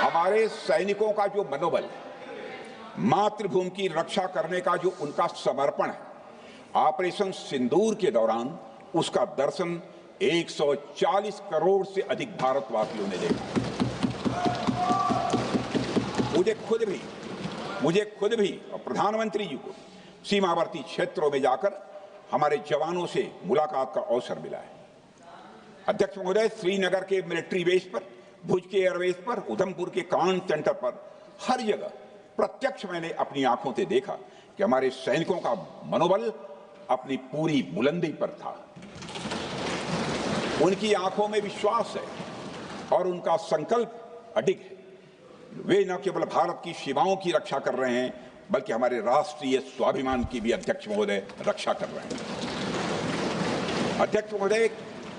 हमारे सैनिकों का जो मनोबल, मातृभूमि की रक्षा करने का जो उनका समर्पण है, ऑपरेशन सिंदूर के दौरान उसका दर्शन 140 करोड़ से अधिक भारतवासियों ने देखा। मुझे खुद भी और प्रधानमंत्री जी को सीमावर्ती क्षेत्रों में जाकर हमारे जवानों से मुलाकात का अवसर मिला है। अध्यक्ष महोदय, श्रीनगर के मिलिट्री बेस पर, भुज के एयरबेस पर, उधमपुर के कमांड सेंटर पर, हर जगह प्रत्यक्ष मैंने अपनी आंखों से देखा कि हमारे सैनिकों का मनोबल अपनी पूरी बुलंदी पर था। उनकी आंखों में विश्वास है और उनका संकल्प अडिग है। वे न केवल भारत की सीमाओं की रक्षा कर रहे हैं, बल्कि हमारे राष्ट्रीय स्वाभिमान की भी अध्यक्ष महोदय रक्षा कर रहे हैं। अध्यक्ष महोदय,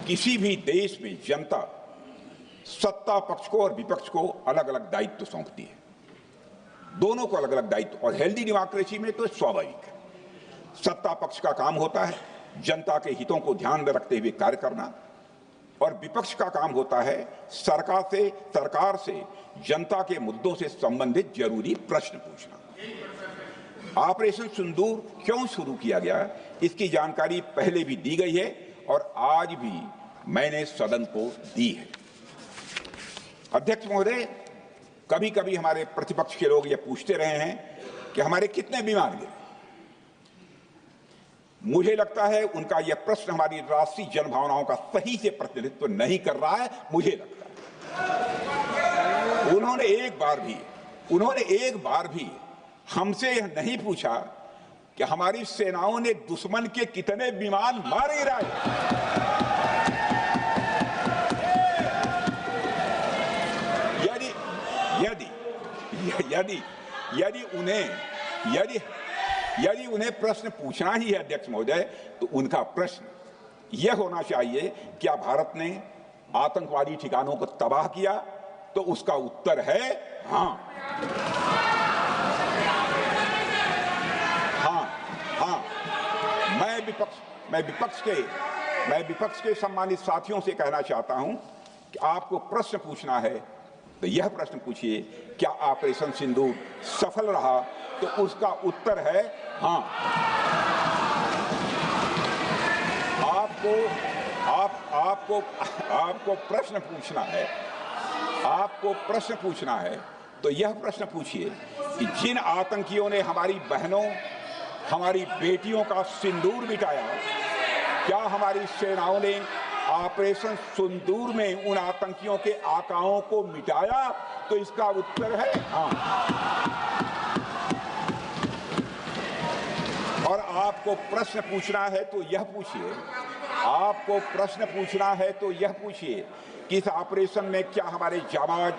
किसी भी देश में जनता सत्ता पक्ष को और विपक्ष को अलग अलग दायित्व सौंपती है, दोनों को अलग अलग दायित्व, और हेल्दी डेमोक्रेसी में तो स्वाभाविक है। सत्ता पक्ष का काम होता है जनता के हितों को ध्यान में रखते हुए कार्य करना, और विपक्ष का काम होता है सरकार से जनता के मुद्दों से संबंधित जरूरी प्रश्न पूछना। ऑपरेशन सिंदूर क्यों शुरू किया गया, इसकी जानकारी पहले भी दी गई है और आज भी मैंने सदन को दी है। अध्यक्ष महोदय, कभी कभी हमारे प्रतिपक्ष के लोग ये पूछते रहे हैं कि हमारे कितने विमान गिरे। मुझे लगता है उनका यह प्रश्न हमारी राष्ट्रीय जनभावनाओं का सही से प्रतिनिधित्व नहीं कर रहा है। मुझे लगता है उन्होंने एक बार भी हमसे यह नहीं पूछा कि हमारी सेनाओं ने दुश्मन के कितने विमान मार गिराए। यदि उन्हें प्रश्न पूछना ही है अध्यक्ष महोदय, तो उनका प्रश्न यह होना चाहिए, क्या भारत ने आतंकवादी ठिकानों को तबाह किया? तो उसका उत्तर है हाँ। मैं विपक्ष के सम्मानित साथियों से कहना चाहता हूं कि आपको प्रश्न पूछना है तो यह प्रश्न पूछिए, क्या ऑपरेशन सिंदूर सफल रहा? तो उसका उत्तर है हाँ। आपको प्रश्न पूछना है तो यह प्रश्न पूछिए कि जिन आतंकियों ने हमारी बहनों, हमारी बेटियों का सिंदूर मिटाया, क्या हमारी सेनाओं ने ऑपरेशन सिंदूर में उन आतंकियों के आकाओं को मिटाया? तो इसका उत्तर है हाँ। और आपको प्रश्न पूछना है तो यह पूछिए कि इस ऑपरेशन में क्या हमारे जाबाज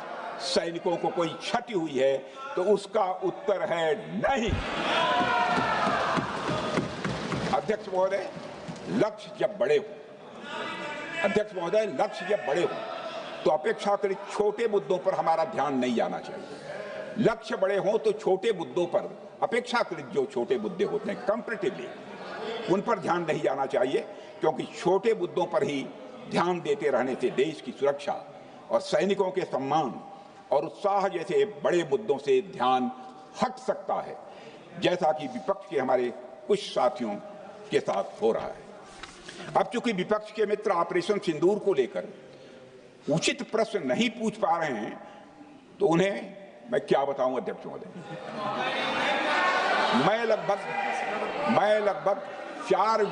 सैनिकों को कोई क्षति हुई है? तो उसका उत्तर है नहीं। अध्यक्ष महोदय, लक्ष्य जब बड़े हो तो अपेक्षाकृत छोटे मुद्दों पर हमारा ध्यान नहीं जाना चाहिए। लक्ष्य बड़े हों तो छोटे मुद्दों पर, अपेक्षाकृत जो छोटे मुद्दे होते हैं कंपैरेटिवली, उन पर ध्यान नहीं जाना चाहिए, क्योंकि छोटे मुद्दों पर ही ध्यान देते रहने से देश की सुरक्षा और सैनिकों के सम्मान और उत्साह जैसे बड़े मुद्दों से ध्यान हट सकता है, जैसा कि विपक्ष के हमारे कुछ साथियों के साथ हो रहा है। अब चूंकि विपक्ष के मित्र ऑपरेशन सिंदूर को लेकर उचित प्रश्न नहीं पूछ पा रहे हैं, तो उन्हें मैं क्या बताऊं अध्यक्ष महोदय। मैं लगभग 4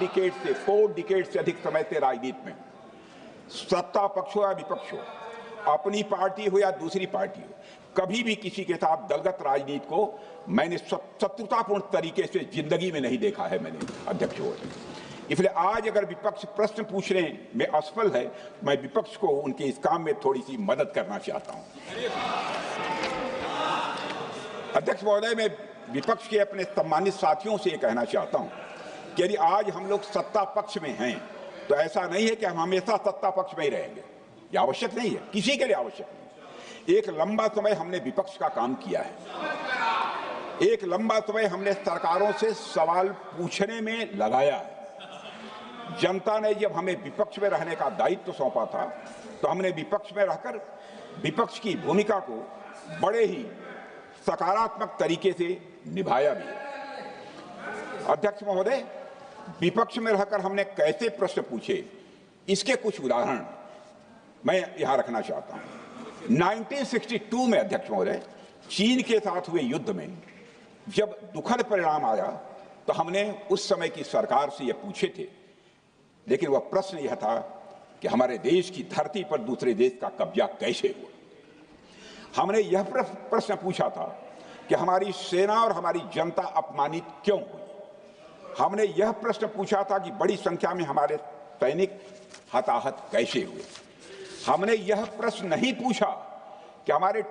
डिकेड से अधिक समय से राजनीति में, सत्ता पक्ष हो या विपक्ष हो, अपनी पार्टी हो या दूसरी पार्टी हो, कभी भी किसी के साथ दलगत राजनीति को मैंने शत्रुतापूर्ण तरीके से जिंदगी में नहीं देखा है मैंने अध्यक्ष महोदय। इसलिए आज अगर विपक्ष प्रश्न पूछने में असफल है, मैं विपक्ष को उनके इस काम में थोड़ी सी मदद करना चाहता हूं। अध्यक्ष महोदय, मैं विपक्ष के अपने सम्मानित साथियों से कहना चाहता हूं कि यदि आज हम लोग सत्ता पक्ष में हैं, तो ऐसा नहीं है कि हम हमेशा सत्ता पक्ष में ही रहेंगे। यह आवश्यक नहीं है, किसी के लिए आवश्यक नहीं। एक लंबा समय हमने विपक्ष का काम किया है, एक लंबा समय हमने सरकारों से सवाल पूछने में लगाया है। जनता ने जब हमें विपक्ष में रहने का दायित्व सौंपा था, तो हमने विपक्ष में रहकर विपक्ष की भूमिका को बड़े ही सकारात्मक तरीके से निभाया भी है। अध्यक्ष महोदय, विपक्ष में रहकर हमने कैसे प्रश्न पूछे, इसके कुछ उदाहरण मैं यहां रखना चाहता हूं। 1962 में अध्यक्ष महोदय, चीन के साथ हुए युद्ध में जब दुखद परिणाम आया तो हमने उस समय की सरकार से यह पूछे थे, लेकिन वह प्रश्न यह था कि हमारे देश की धरती पर दूसरे देश का कब्जा कैसे हुआ। हमने यह प्रश्न पूछा था कि हमारी सेना और हमारी जनता अपमानित क्यों हुई। हमने यह प्रश्न पूछा था कि बड़ी संख्या में हमारे सैनिक हताहत कैसे हुए। हमने यह प्रश्न नहीं पूछा कि हमारे